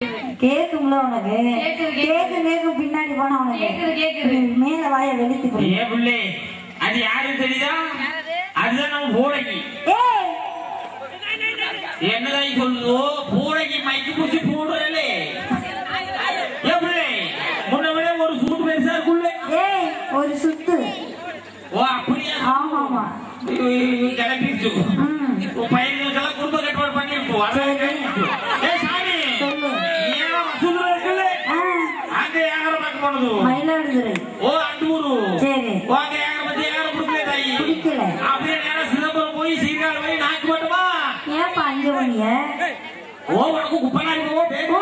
கேக்கும்ல உனக்கு கேக்கும் பின்னாடி போனா உனக்கு மேல வாய வெளுத்து ஏ புள்ளே அது யாரு தெரியுதா? அதுதான் நம்ம பூடைக்கு. என்னதான் சொல்லுதோ பூடைக்கு மைக்கு புடிச்சு போடுறே. ஏ புள்ளே முன்ன விட ஒரு சுத்து பெருசா இருக்குல்ல? ஒரு சுத்து. ஓ அப்படியா? ஆமா ஆமா. கிளம்பிச்சு பையனுக்கெல்லாம் குடும்ப கட்டுப்பாடு பண்ணி இருக்கும். ஏ சாமி மயிலாடுதுறை. ஓ அண்டூரு. சரி. வாங்க யார பத்தி யார புடிக்கல தாயி. புடிக்கல. அப்படியே நேரா சிதம்பரம் போய் சீர்காழி போய் நாக்கு போட்டுமா. ஏப்பா அங்க போனிய? ஓ உனக்கு குப்பனாரி போ. ஓ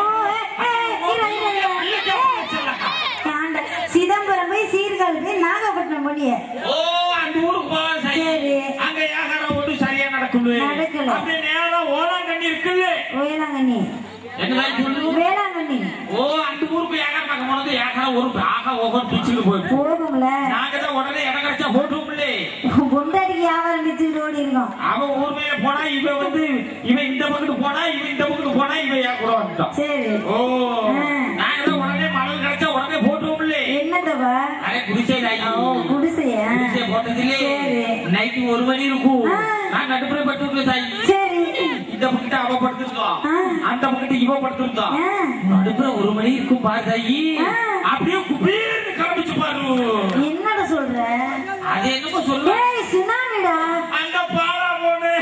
சிதம்பரம் போய் சீர்காழி போய் நாகப்பட்டினம் போனிய. ஓ அண்டூருக்கு போ. சரி. அங்க யாகாரம் ஒண்ணு சரியா நடக்குது. நடக்கல. அப்படியே நேரா ஓலாங்கண்ணி இருக்குல்ல? ஓலாங்கண்ணி. என்னதான் சொல்லு? வேளாங்கண்ணி. ஓ அந்த ஊருக்கு யாகாரம் பார்க்க போனது யாகாரம் ஒரு ஆக ஒவ்வொரு பிச்சுக்கு போகும்ல. நாங்க தான் உடனே இடம் கிடைச்சா போட்டுவோம்ல. பொண்டாட்டிக்கு வியாபாரம் பிச்சுட்டு ஓடி இருக்கோம். அவன் ஊர் மேல போனா இவன் வந்து இவன் இந்த பக்கத்து போனா இவன் இந்த பக்கத்து போனா இவன் ஏன் கூட வந்துட்டான். சரி. ஓ நாங்க தான் உடனே மணல் கிடைச்சா உடனே போட்டுவோம்ல. என்னதவா? அரே குடிசை லைட். ஓ குடிசையா? குடிசை போட்டதிலே நைட் 1 மணி இருக்கும். நான் நடுப்புற படுத்துட்டு தாய். சரி. இந்த பக்கத்து அவ படுத்துட்டான். அந்த பக்கத்து இவ படுத்துட்டான். நடுப்புற 1 மணி இருக்கும் பாரு தாயி. அப்படியே குபீர்னு காமிச்சு பாரு. என்னடா சொல்ற? அது என்னமோ சொல்ல. ஏய் சுனாமிடா. அந்த பாரா போனே.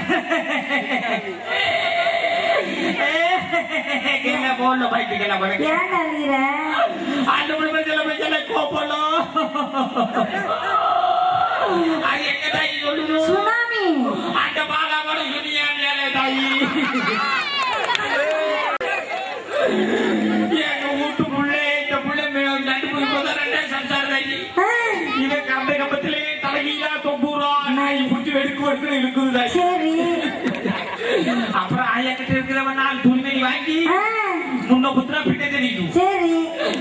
என்ன போன பைட்டுக்கல பாரு. ஏன்டா அழுகிற? அந்த மஞ்சள கோப்பலோ. அது எங்க தாயி சொல்லுது? சுனாமி. அந்த பாரா போன சுனியா மேலே தாயி. எங்க வீட்டுக்குள்ளே இந்த புள்ள நண்டு போய் போதே சம்சார தாயி. இவன் கந்த கம்பத்திலே தலைகீழா தொங்குறான். நாய் புடிச்சு வெடுக்கு இருக்குது தாயி. சரி. அப்புறம் ஆயா கிட்ட இருக்கிறவன் 4 துணிமணி வாங்கி முன்ன குத்துறா பின்ன தெரியும். சரி.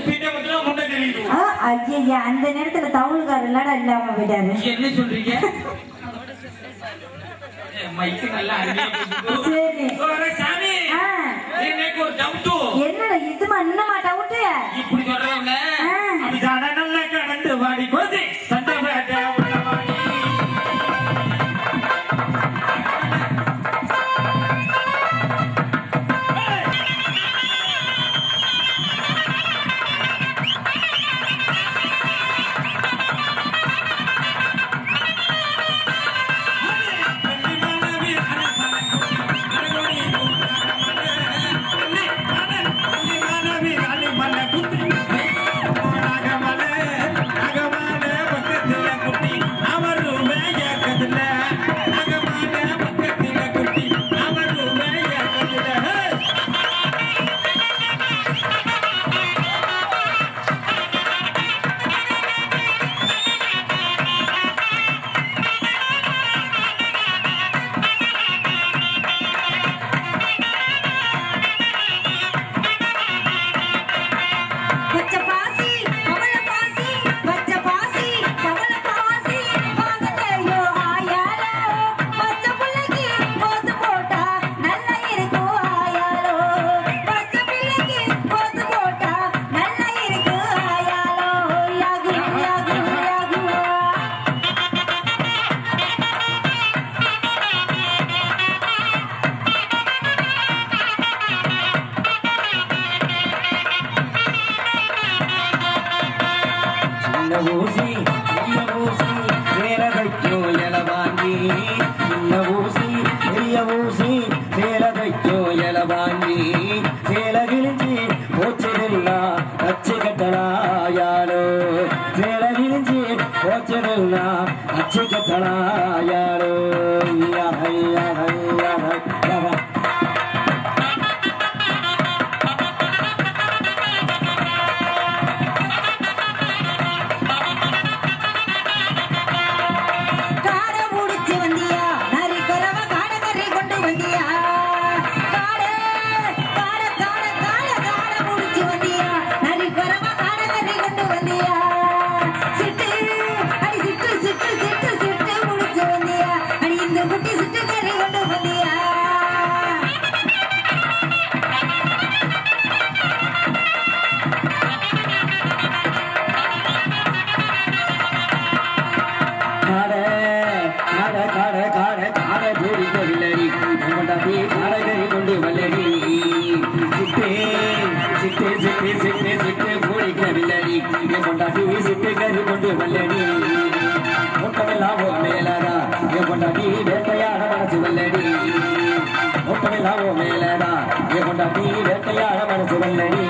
பின்ன குத்துறா முன்ன தெரியும். ஐயா அந்த நேரத்துல தவுளுக்கார இல்லடா இல்லாம போயிட்டாரு. என்ன சொல்றீங்க? மைக்கு நல்லா சரி. சாமி எனக்கு ஒரு டவுட். என்னடா இதுமா இன்னமா டவுட்? இப்படி சொல்றவங்க அப்படிதான நல்லா கடந்து வாடி போது சண்டை பேட்ட சிட்டு சிட்டு சிட்டு சிட்டு பூடிக்க வில்லடி என் பொண்டாட்டி சிட்டு கறி கொண்டு வல்லடி முட்டமெல்லாம் மேலதா என் பொண்டாட்டி வேட்டையாட மனசு வல்லடி முட்டமெல்லாம் மேலதா என் பொண்டாட்டி வேட்டையாட மனசு வல்லடி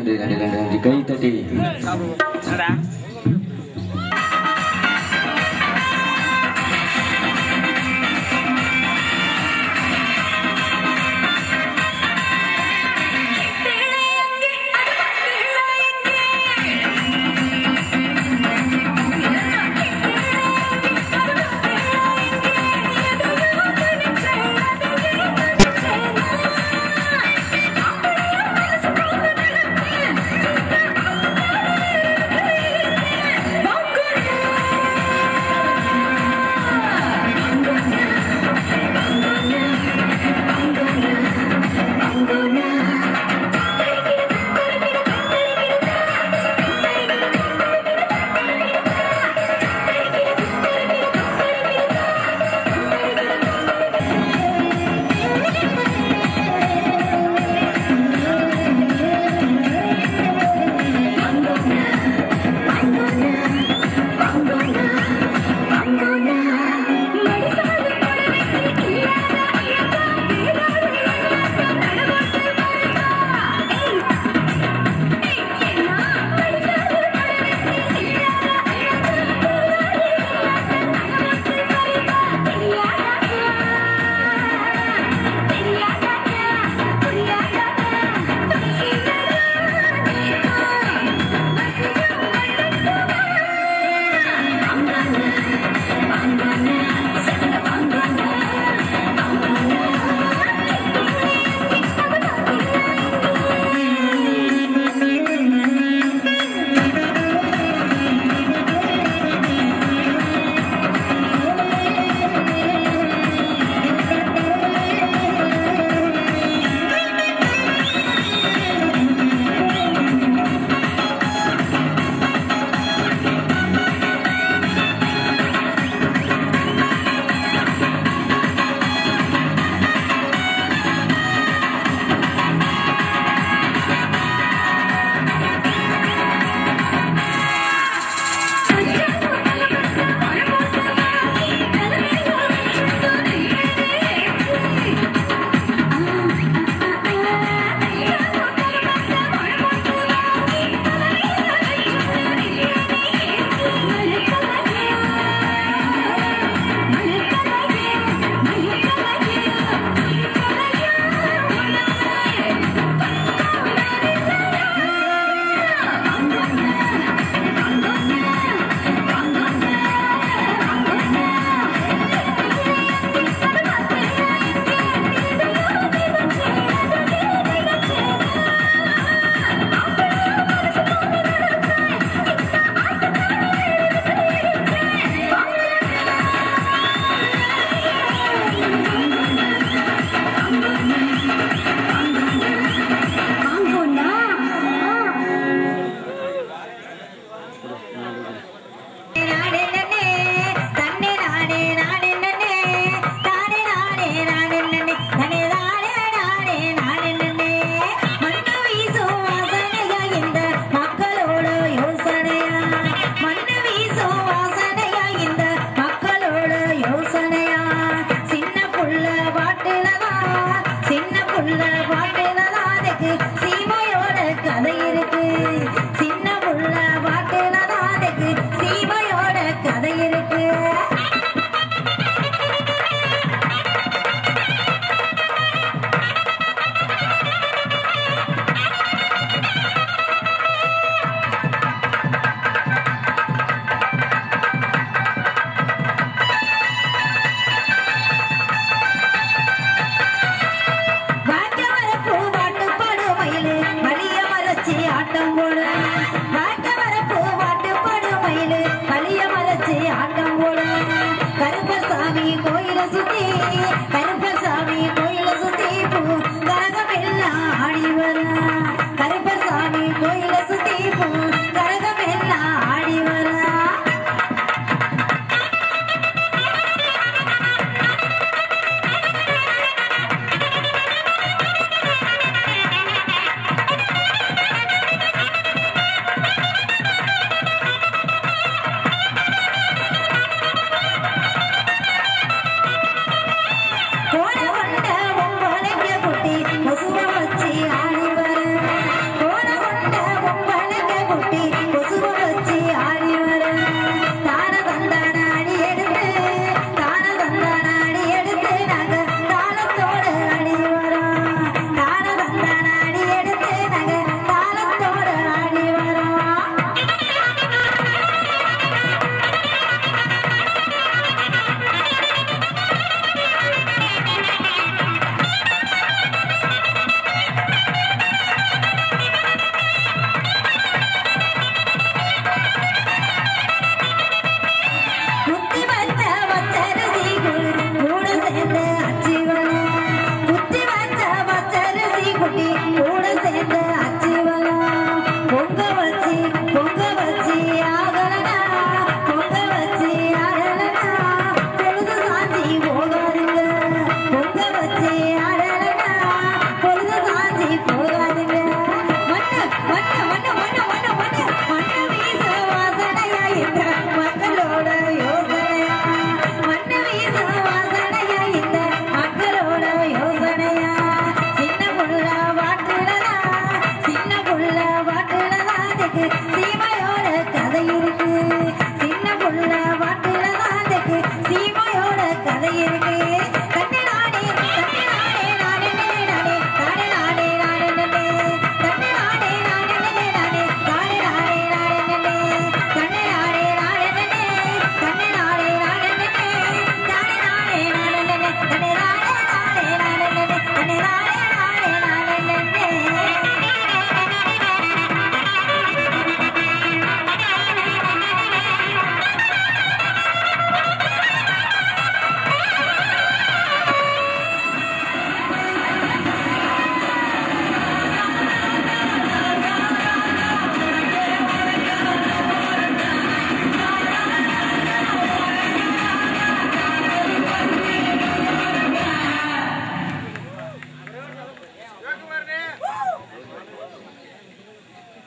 நன்றி நன்றி நன்றி நன்றி கை தட்டி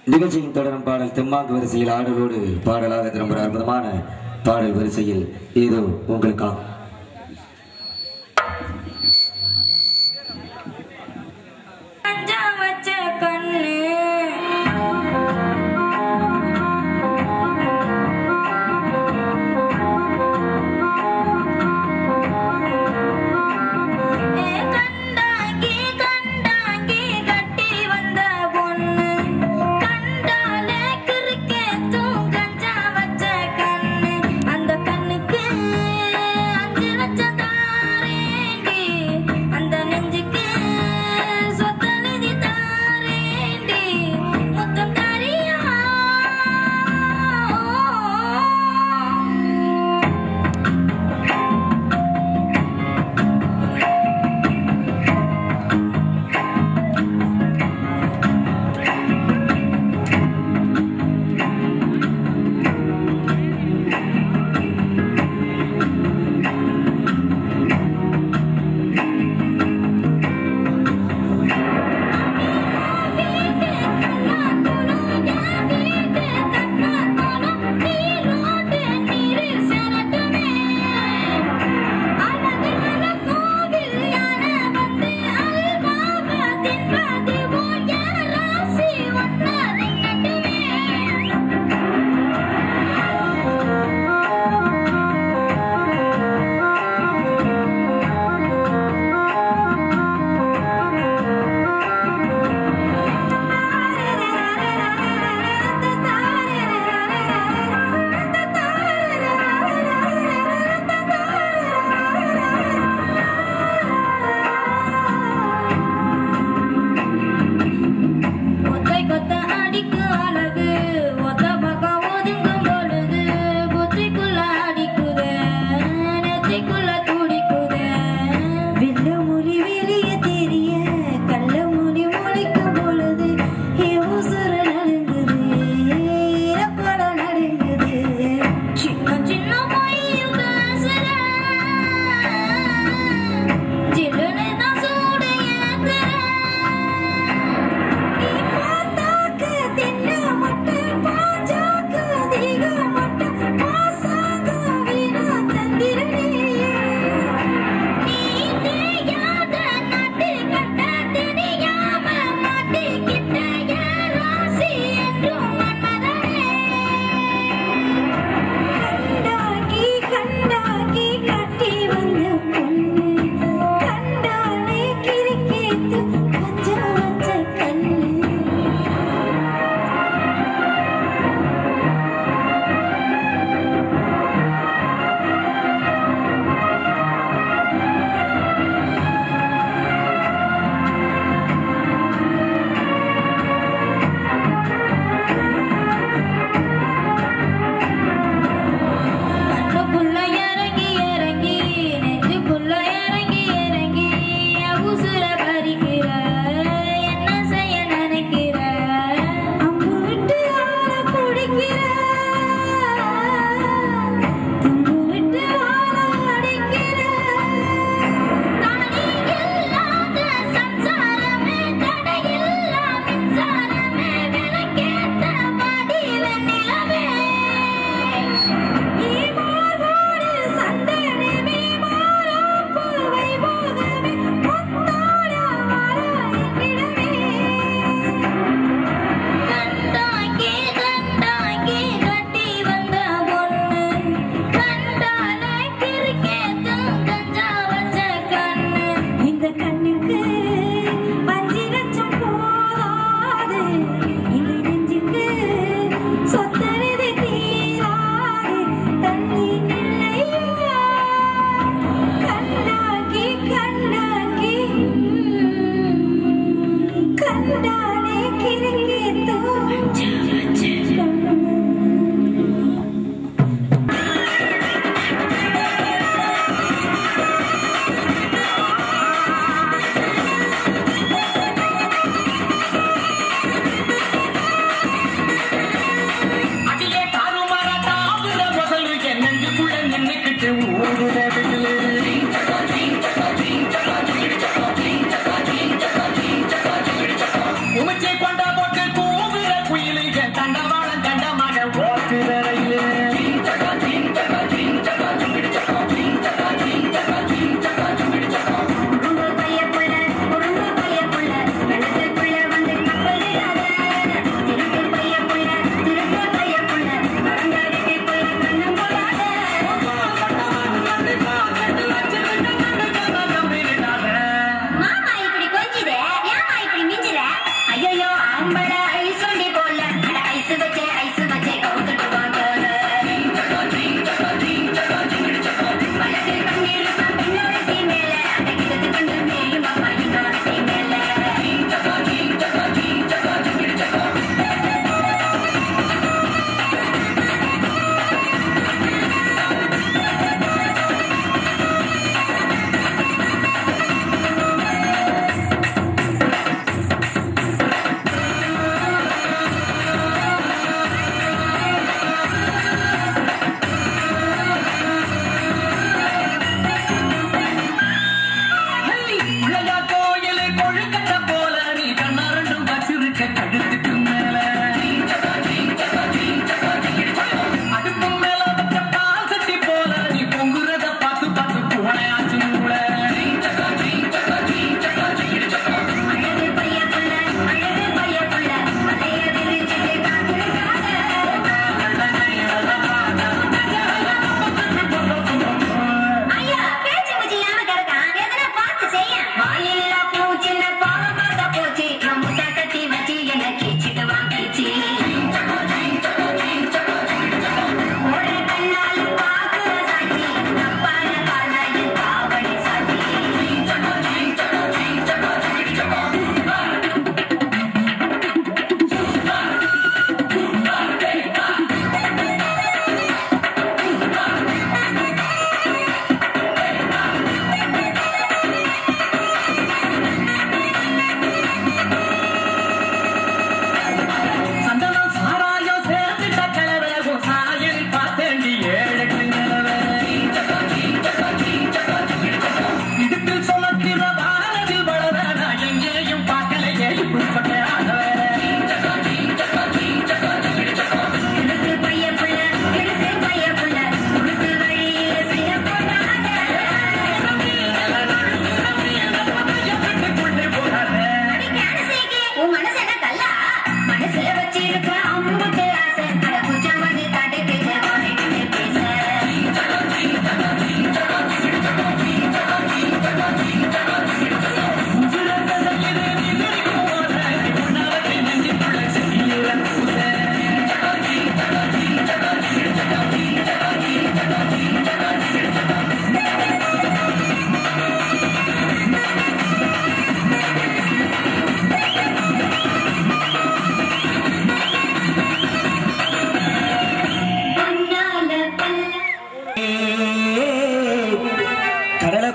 நிகழ்ச்சியின் தொடரும் பாடல் தெம்மாங்கு வரிசையில் ஆடலோடு பாடலாக திரும்புகிற அற்புதமான பாடல் வரிசையில் ஏதோ உங்களுக்காக அந்த கண்ணுக்கு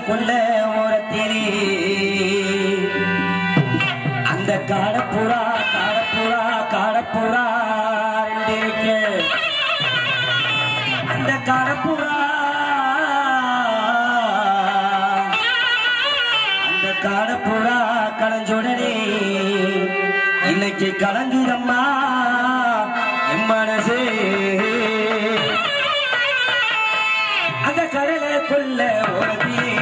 கொள்ள ஓரத்திலே அந்த காடப்புறா காடப்புறா காடப்புறா ரெண்டிருக்கு. அந்த காடப்புறா அந்த காடப்புறா கலஞ்சுடனே இன்னைக்கு கலங்குதம்மா என் மனசே. அந்த கடலுக்குள்ள ஓரத்திலே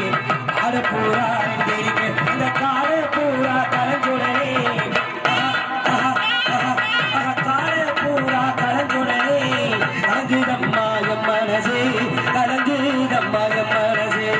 காடப்புறா ரெண்டிருக்கு. அந்த காடப்புறா கலஞ்சுடனே காடப்புறா கலஞ்சுடனே கலங்குதம்மா என் மனசே, கலங்குதம்மா என் மனசே.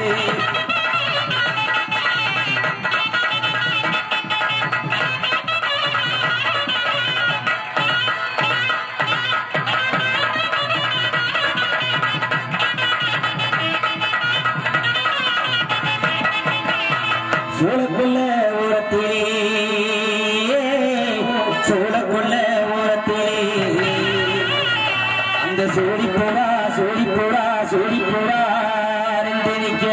சோழக்குள்ள ஓரத்திலே சோழக்குள்ள ஓரத்திலே அந்த சோடி போடா சோடி போடா சோடி போடா ரெண்டிருக்க.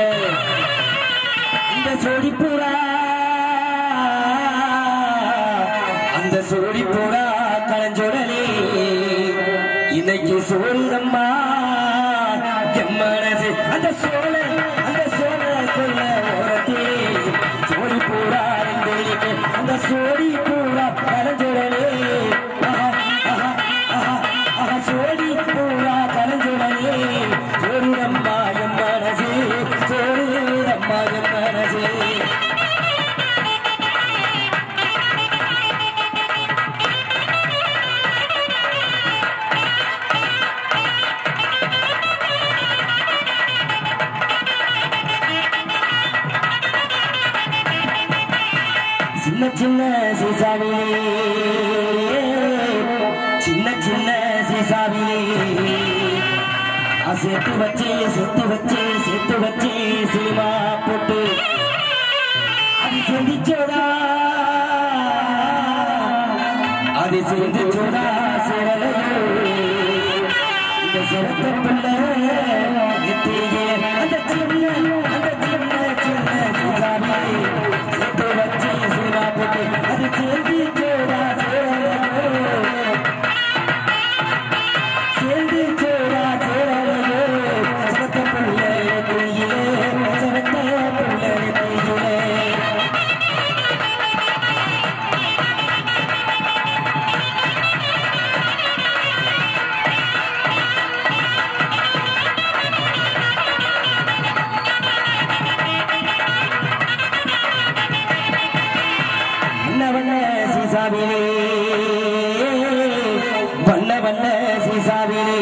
இந்த சோடி போடா அந்த சோடி போடா கலஞ்சொடலே இன்னைக்கு சோழம்மா என் மனசு. அந்த சோழ சோழக்குள்ள ஓரத்திலே சோடி பூரா ரெண்டிருக்கு. அந்த சோடி பூரா கலஞ்சுடலே சோடி பூரா கலஞ்சுடலே சோடிடம்மா என் மனசே, சோடிடம்மா என் மனசே. சின்ன சின்ன சீசாவிலே சின்ன சின்ன சீசாவிலே சேர்த்து வச்சே சேர்த்து வச்சே சேர்த்து வச்சே சீமா போட்டு அது செஞ்சிச்சோடா அது செஞ்சிச்சோடா சேரலையோ இந்த சிறத்த பிள்ளை நித்தியே. அந்த சின்ன சீசாவிலே சேர்த்து வச்சே சீமா போட்டு அது செஞ்சிச்சோடா சேரலையோ செஞ்சிச்சோடா சேரலையோ சிறத்த பிள்ளை நித்தியே சிறத்த பிள்ளை நித்தியே. வண்ண சீசாவிலே வண்ண வண்ண சீசாவிலே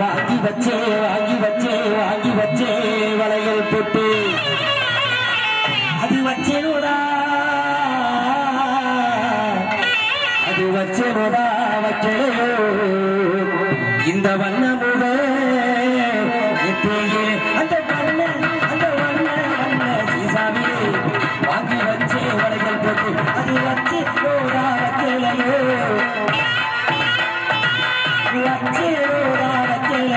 வாங்கி வச்சே வாங்கி வச்சே வாங்கி வச்சே வளையல் போட்டு வச்சிருடா அது வச்சிருடா வச்சலையோ இந்த வண்ணமுட அந்த வண்ண சீசாமி வாங்கி வச்சே வளைகள் போட்டு அது வச்சிருடா வச்சலையோ வச்சிருடா வச்சலையோ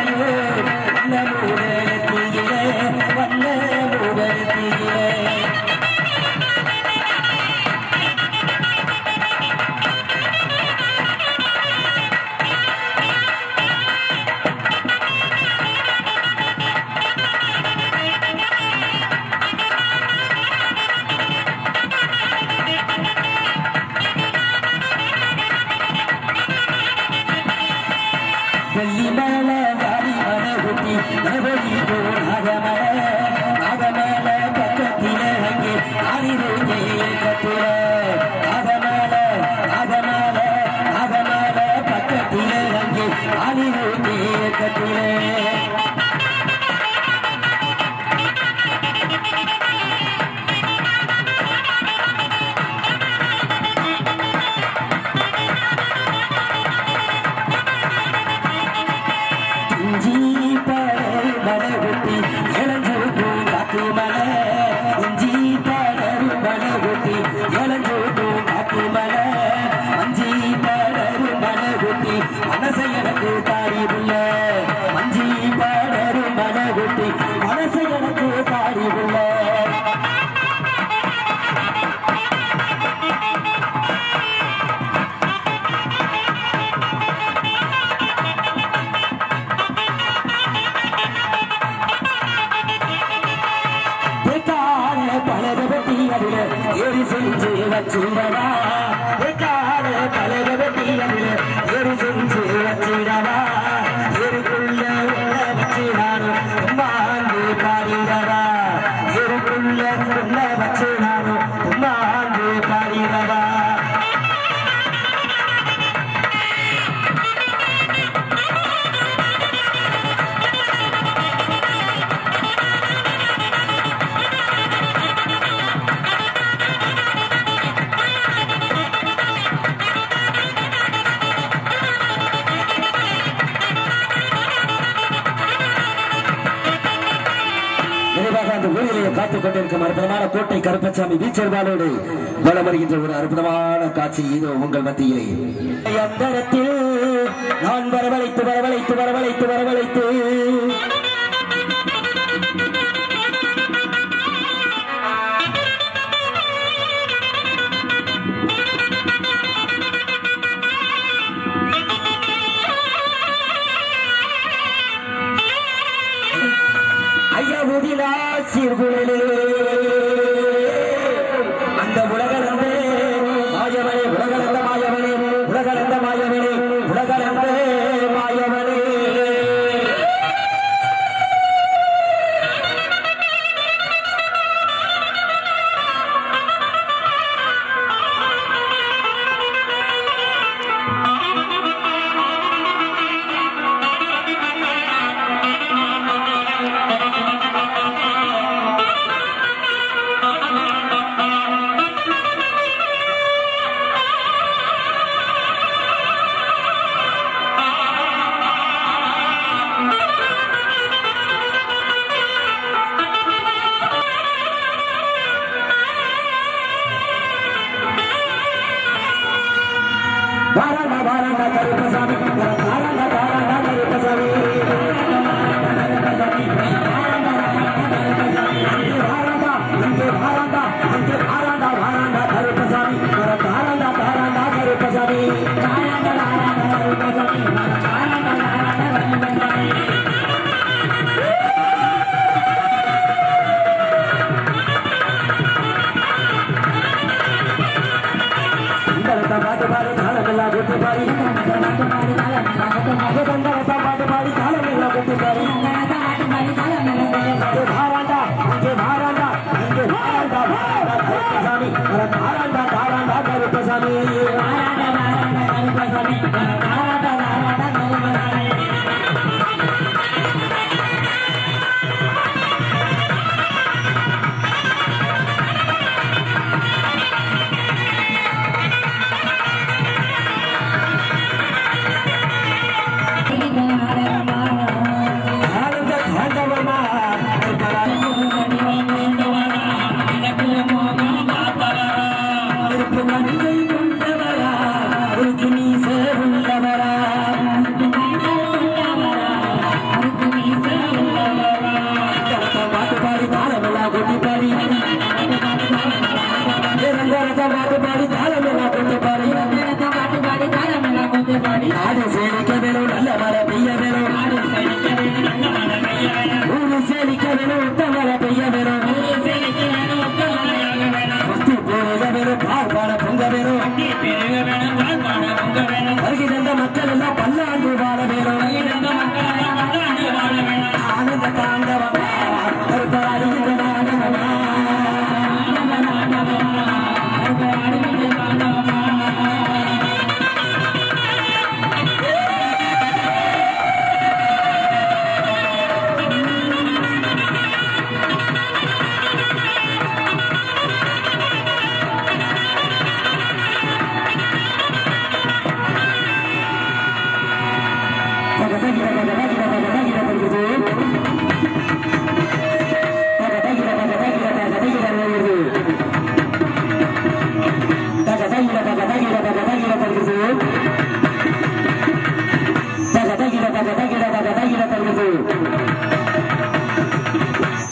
காத்துக் கொண்டிருக்கும் அற்புதமான கோட்டை கருப்பசாமி வீச்சர்வாளோடு வலம் வருகின்ற ஒரு அற்புதமான காட்சி இது உங்கள் மத்தியிலே அந்தரத்தில் நான் வரவழைத்து வரவழைத்து வரவழைத்து வரவழைத்து அந்த உலகளந்த மாயவனே உலகளந்த மாயவனே உலகளந்த மாயவனே உலகளந்த மாயவனே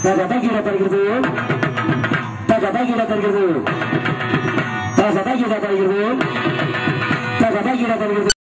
தகதகிட தருகிறது தகதகிட தருகிறது தகதகிட தருகிறது தகதகிட தருகிறது